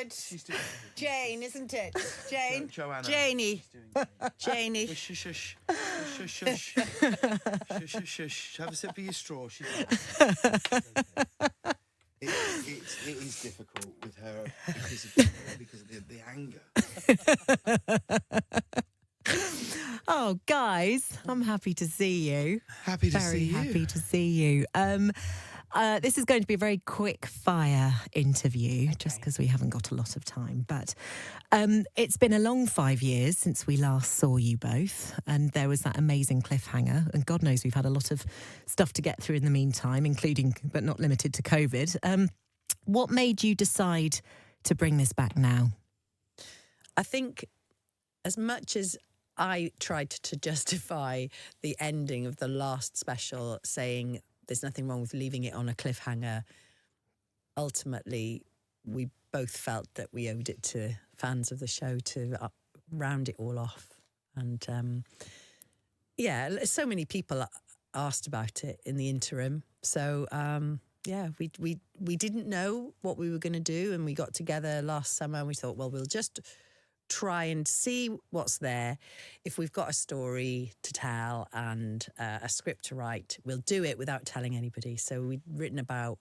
good. Jane, isn't it? Jane? Joanna. Janie. Janie. Shush, shush, shush, shush, shush, shush. Have a sip of your straw. She's it is difficult with her because of the anger. Oh, guys, I'm happy to see you. Happy to see you. Very happy to see you. This is going to be a very quick fire interview, just because we haven't got a lot of time. But it's been a long 5 years since we last saw you both, and there was that amazing cliffhanger. And God knows we've had a lot of stuff to get through in the meantime, including but not limited to COVID. What made you decide to bring this back now? I think as much as I tried to justify the ending of the last special, saying there's nothing wrong with leaving it on a cliffhanger, ultimately we both felt that we owed it to fans of the show to round it all off. And so many people asked about it in the interim. So we didn't know what we were going to do, and we got together last summer and we thought, well, we'll just try and see what's there. If we've got a story to tell and a script to write, we'll do it without telling anybody. So we'd written about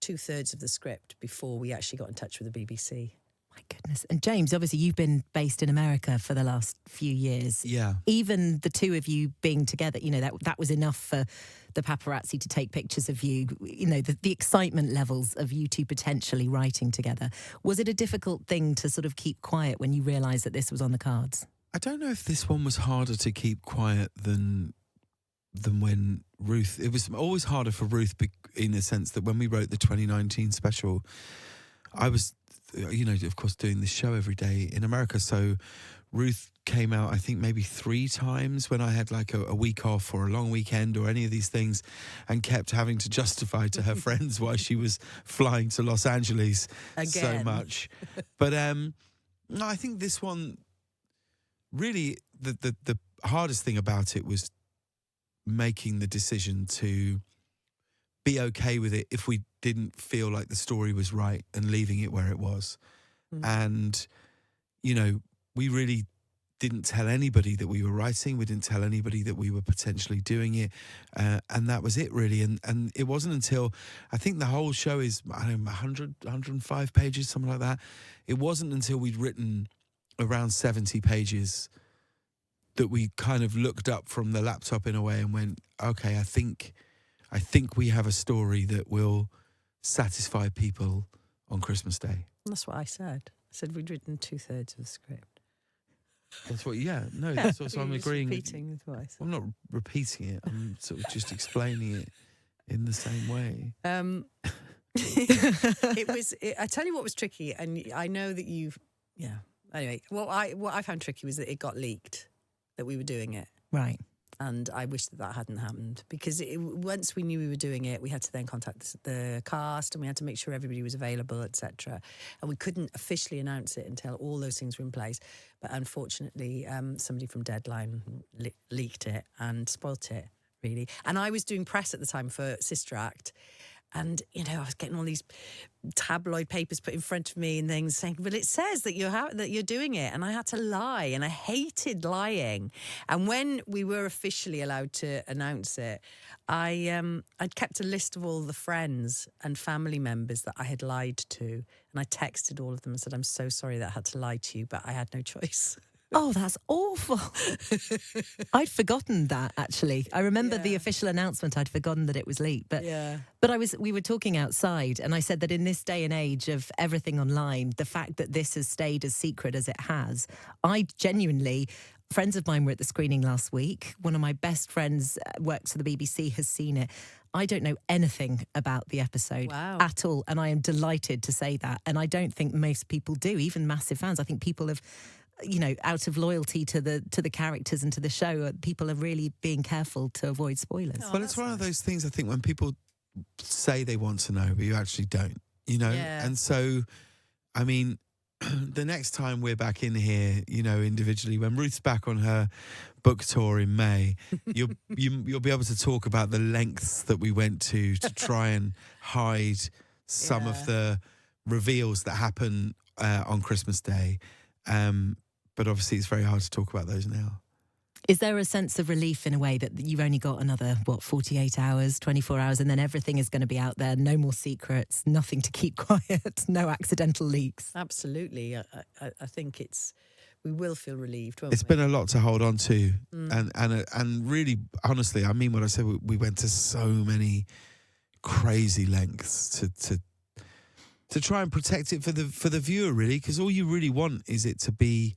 2/3 of the script before we actually got in touch with the BBC. My goodness. And James, obviously you've been based in America for the last few years. Yeah. Even the two of you being together, that was enough for the paparazzi to take pictures of you. The excitement levels of you two potentially writing together. Was it a difficult thing to sort of keep quiet when you realised that this was on the cards? I don't know if this one was harder to keep quiet than when Ruth... It was always harder for Ruth in the sense that when we wrote the 2019 special, I was... of course, doing this show every day in America. So Ruth came out, I think, maybe 3 times when I had like a week off or a long weekend or any of these things, and kept having to justify to her friends why she was flying to Los Angeles so much. But no, I think this one, really, the hardest thing about it was making the decision to be okay with it if we didn't feel like the story was right, and leaving it where it was. And, we really didn't tell anybody that we were writing. We didn't tell anybody that we were potentially doing it. And that was it, really. And it wasn't until, I think the whole show is, 100, 105 pages, something like that. It wasn't until we'd written around 70 pages that we kind of looked up from the laptop in a way and went, okay, I think we have a story that will satisfy people on Christmas Day. That's what I said. I said we'd written 2/3 of the script. That's what, that's what I'm agreeing. Repeating with what I said. I'm not repeating it. I'm sort of just explaining it in the same way. I tell you what was tricky, and I know that Anyway, what I found tricky was that it got leaked, that we were doing it. Right. And I wish that hadn't happened, because once we knew we were doing it, we had to then contact the cast, and we had to make sure everybody was available, etc. And we couldn't officially announce it until all those things were in place. But unfortunately, somebody from Deadline leaked it and spoilt it, really. And I was doing press at the time for Sister Act. And, I was getting all these tabloid papers put in front of me and things saying, well, it says that you're doing it. And I had to lie, and I hated lying. And when we were officially allowed to announce it, I'd kept a list of all the friends and family members that I had lied to. And I texted all of them and said, I'm so sorry that I had to lie to you, but I had no choice. Oh, that's awful. I'd forgotten that, actually. I remember the official announcement. I'd forgotten that it was leaked. But we were talking outside, and I said that in this day and age of everything online, the fact that this has stayed as secret as it has, friends of mine were at the screening last week. One of my best friends works for the BBC, has seen it. I don't know anything about the episode at all, and I am delighted to say that. And I don't think most people do, even massive fans. I think people have... out of loyalty to the characters and to the show, people are really being careful to avoid spoilers. Well, it's one of those things, I think, when people say they want to know, but you actually don't, Yeah. And so, I mean, the next time we're back in here, individually, when Ruth's back on her book tour in May, you'll be able to talk about the lengths that we went to try and hide some of the reveals that happen on Christmas Day. But obviously it's very hard to talk about those now. Is there a sense of relief in a way that you've only got another, 48 hours, 24 hours, and then everything is going to be out there, no more secrets, nothing to keep quiet, no accidental leaks? Absolutely. I think we will feel relieved, won't It's we? been a lot to hold on to. And really, honestly, I mean what I said, we went to so many crazy lengths to try and protect it for the viewer, really, because all you really want is it to be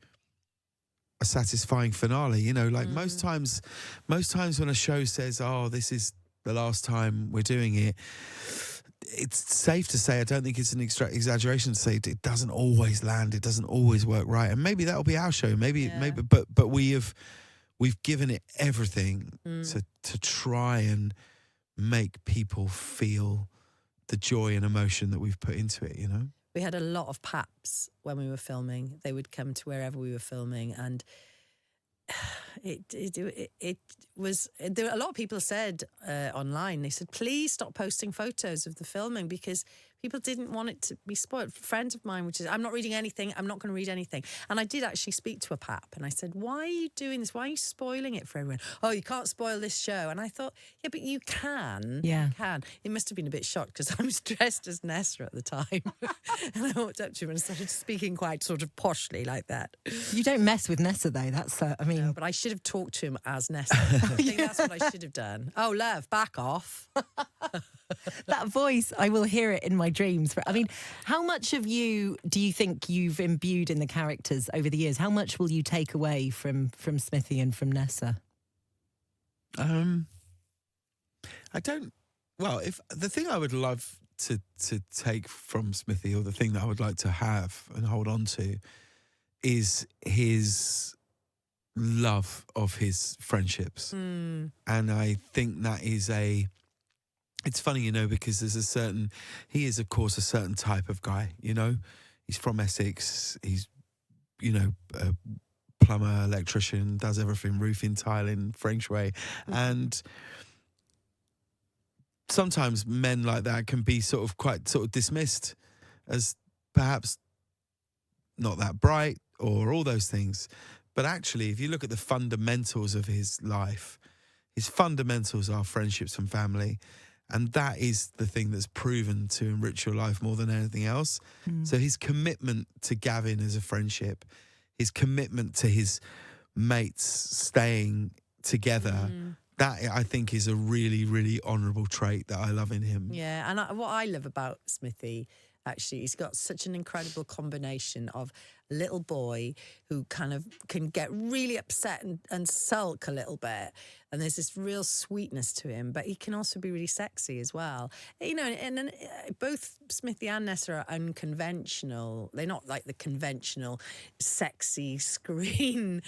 a satisfying finale. You know, like most times when a show says, "Oh, this is the last time we're doing it," it's safe to say, I don't think it's an exaggeration to say it doesn't always land, it doesn't always work right, and maybe that'll be our show. Maybe, but we've given it everything to try and make people feel the joy and emotion that we've put into it. You know. We had a lot of paps when we were filming. They would come to wherever we were filming, and it was. There a lot of people said online. They said, "Please stop posting photos of the filming because people didn't want it to be spoiled." Friends of mine, which is, I'm not reading anything. I'm not going to read anything. And I did actually speak to a pap, and I said, "Why are you doing this? Why are you spoiling it for everyone? Oh, you can't spoil this show." And I thought, yeah, but you can. Yeah. You can. He must have been a bit shocked because I was dressed as Nessa at the time. And I walked up to him and started speaking quite sort of poshly like that. You don't mess with Nessa, though. That's, I mean... No, but I should have talked to him as Nessa. I think that's what I should have done. Oh, love, back off. That voice, I will hear it in my dreams. I mean, how much of you do you think you've imbued in the characters over the years? How much will you take away from Smithy and from Nessa? I don't. Well, if the thing I would love to take from Smithy, or the thing that I would like to have and hold on to, is his love of his friendships. And I think that is it's funny, you know, because he is, of course, a certain type of guy, you know. He's from Essex. He's, you know, a plumber, electrician, does everything, roofing, tiling, feng shui. And sometimes men like that can be quite dismissed as perhaps not that bright or all those things. But actually, if you look at the fundamentals of his life, his fundamentals are friendships and family. And that is the thing that's proven to enrich your life more than anything else. So his commitment to Gavin as a friendship, his commitment to his mates staying together, that I think is a really, really honourable trait that I love in him. Yeah, and what I love about Smithy, actually, he's got such an incredible combination of a little boy who kind of can get really upset and sulk a little bit. And there's this real sweetness to him, but he can also be really sexy as well. You know, and both Smithy and Nessa are unconventional. They're not like the conventional sexy screen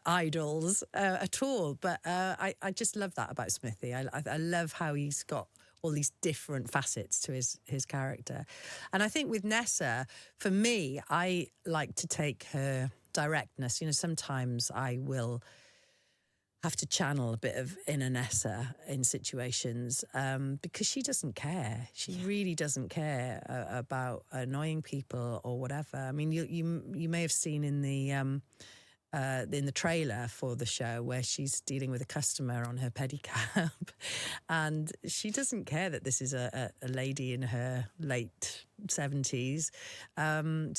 idols at all. But I just love that about Smithy. I love how he's got all these different facets to his character. And I think with Nessa, for me, I like to take her directness. You know, sometimes I will have to channel a bit of inner Nessa in situations because she doesn't care. She really doesn't care about annoying people or whatever. I mean, you may have seen in the trailer for the show where she's dealing with a customer on her pedicab, and she doesn't care that this is a lady in her late 70s.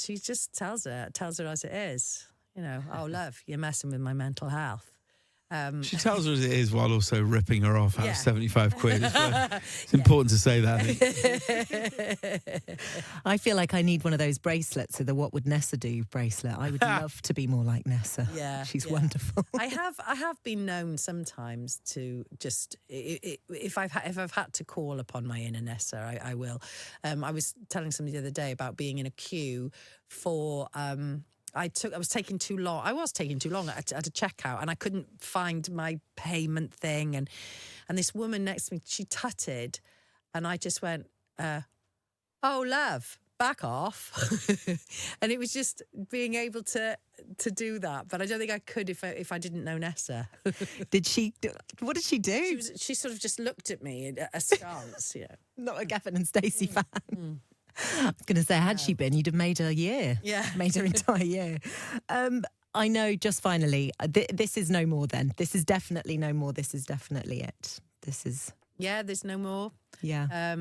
She just tells her as it is. You know, oh love, you're messing with my mental health. She tells her as it is while also ripping her off out of 75 quid. It's important to say that. I feel like I need one of those bracelets, so the "What Would Nessa Do" bracelet. I would love to be more like Nessa. Yeah, she's wonderful. I have been known sometimes to just if I've had to call upon my inner Nessa, I will. I was telling somebody the other day about being in a queue for. I was taking too long. I was taking too long at a checkout, and I couldn't find my payment thing. And this woman next to me, she tutted, and I just went, "Oh, love, back off." And it was just being able to do that. But I don't think I could if I didn't know Nessa. Did she? What did she do? She sort of just looked at me askance. Yeah, not a Gavin and Stacey fan. I was going to say, had she been, you'd have made her year. Yeah. Made her entire year. I know, just finally, this is no more then. This is definitely no more. This is definitely it. This is... Yeah, there's no more. Yeah.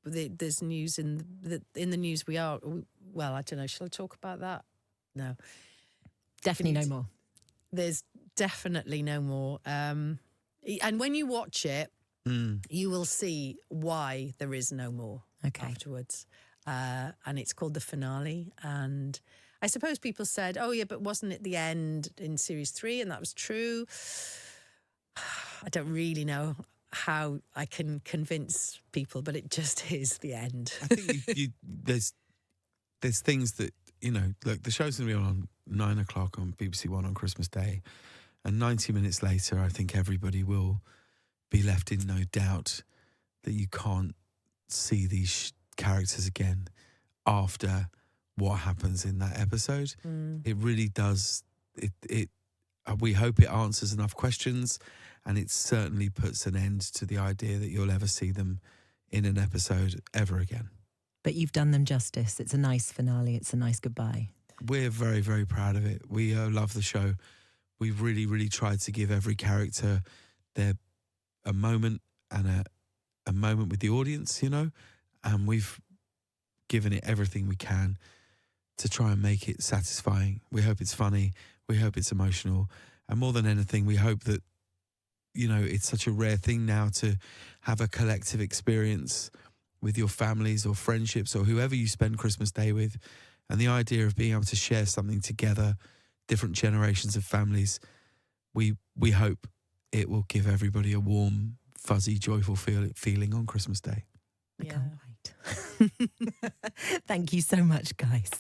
There's news in the news. Well, I don't know. Shall I talk about that? No. Definitely no more. There's definitely no more. And when you watch it, you will see why there is no more afterwards. And it's called the finale. And I suppose people said, oh, yeah, but wasn't it the end in series 3? And that was true. I don't really know how I can convince people, but it just is the end. I think there's things that, you know, look, the show's going to be on 9 o'clock on BBC One on Christmas Day. And 90 minutes later, I think everybody will be left in no doubt that you can't see these characters again after what happens in that episode. It really does. We hope it answers enough questions, and it certainly puts an end to the idea that you'll ever see them in an episode ever again. But you've done them justice. It's a nice finale. It's a nice goodbye. We're very, very proud of it. We love the show. We've really, really tried to give every character a moment and a moment with the audience, you know, and we've given it everything we can to try and make it satisfying. We hope it's funny. We hope it's emotional. And more than anything, we hope that, you know, it's such a rare thing now to have a collective experience with your families or friendships or whoever you spend Christmas Day with. And the idea of being able to share something together, different generations of families, we hope it will give everybody a warm, fuzzy, joyful feeling on Christmas Day. I can't wait. Thank you so much, guys.